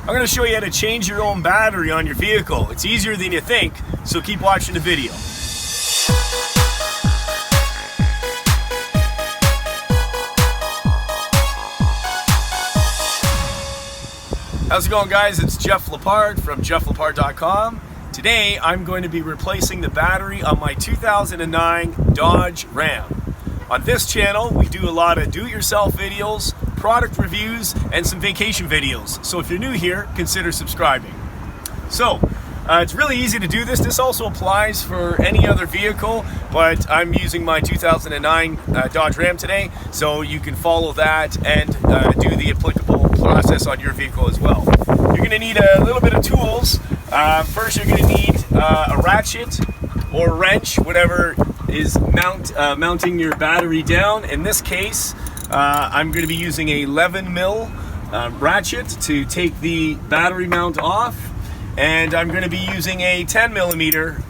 I'm going to show you how to change your own battery on your vehicle. It's easier than you think, so keep watching the video. How's it going, guys? It's Jeff Lepard from jefflepard.com. Today I'm going to be replacing the battery on my 2009 Dodge Ram. On this channel we do a lot of do-it-yourself videos, product reviews, and some vacation videos. So if you're new here, consider subscribing. So it's really easy to do this. This also applies for any other vehicle, but I'm using my 2009 Dodge Ram today, so you can follow that and do the applicable process on your vehicle as well. You're going to need a little bit of tools. First, you're going to need a ratchet or wrench, whatever is mounting your battery down. In this case, I'm going to be using a 11 mil ratchet to take the battery mount off, and I'm going to be using a 10 millimeter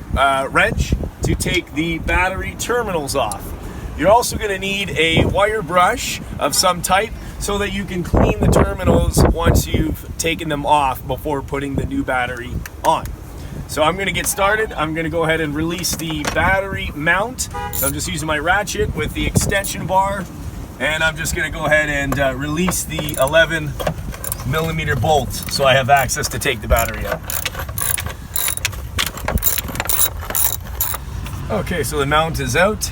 wrench to take the battery terminals off. You're also going to need a wire brush of some type so that you can clean the terminals once you've taken them off before putting the new battery on. So I'm going to get started. I'm going to go ahead and release the battery mount. So I'm just using my ratchet with the extension bar, and I'm just going to go ahead and release the 11 millimeter bolt so I have access to take the battery out. Okay, so the mount is out,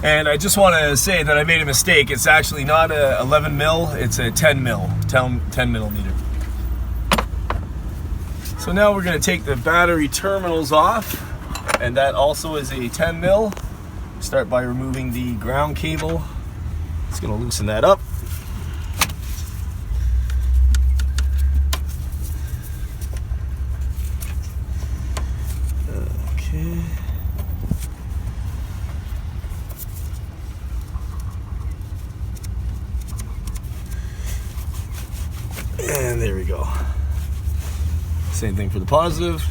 and I just want to say that I made a mistake. It's actually not a 11 mil, it's a 10 millimeter. So now we're going to take the battery terminals off, and that also is a 10 mil. Start by removing the ground cable. It's going to loosen that up. Okay. And there we go. Same thing for the positive.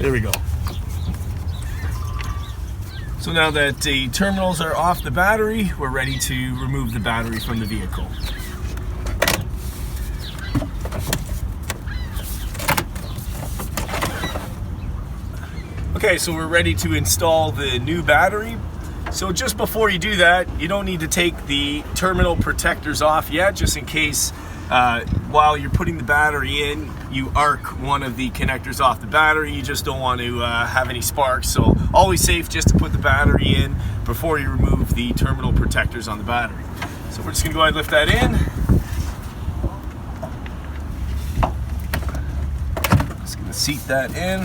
There we go. So now that the terminals are off the battery, we're ready to remove the battery from the vehicle. Okay, so we're ready to install the new battery. So just before you do that, you don't need to take the terminal protectors off yet, just in case while you're putting the battery in, you arc one of the connectors off the battery. You just don't want to have any sparks, so always safe just to put the battery in before you remove the terminal protectors on the battery. So we're just going to go ahead and lift that in. Just going to seat that in.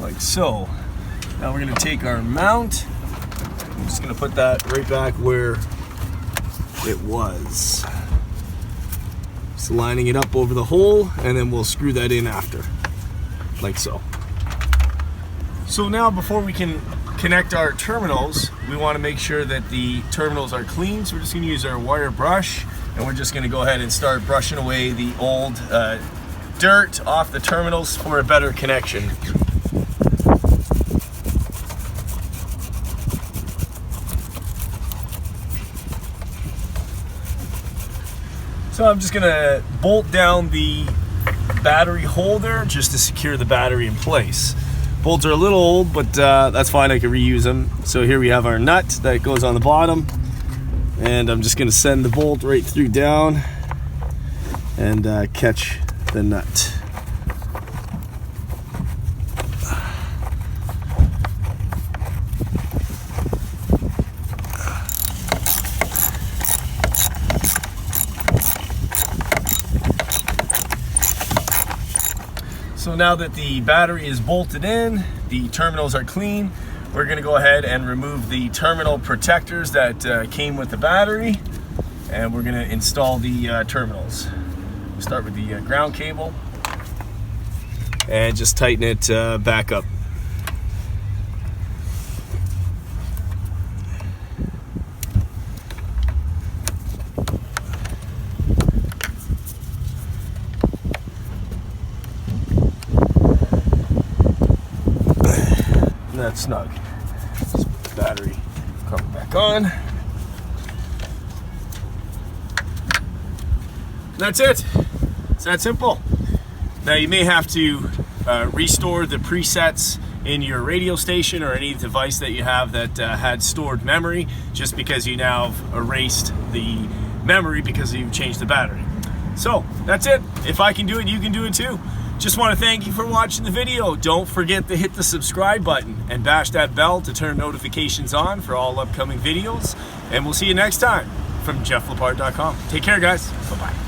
Like so. Now we're going to take our mount. I'm just going to put that right back where it was. Just lining it up over the hole, and then we'll screw that in after, like so. So now before we can connect our terminals, we want to make sure that the terminals are clean. So we're just going to use our wire brush, and we're just going to go ahead and start brushing away the old dirt off the terminals for a better connection. So I'm just gonna bolt down the battery holder just to secure the battery in place. Bolts are a little old, but that's fine, I can reuse them. So here we have our nut that goes on the bottom, and I'm just gonna send the bolt right through down and catch the nut. So now that the battery is bolted in, the terminals are clean, we're going to go ahead and remove the terminal protectors that came with the battery, and we're going to install the terminals. We'll start with the ground cable. and just tighten it back up. That's snug. Just put the battery cover back on. That's it. It's that simple. Now you may have to restore the presets in your radio station or any device that you have that had stored memory, just because you now have erased the memory because you've changed the battery. So that's it. If I can do it, you can do it too. Just want to thank you for watching the video. Don't forget to hit the subscribe button and bash that bell to turn notifications on for all upcoming videos. And we'll see you next time from JeffLepard.com. Take care, guys. Bye-bye.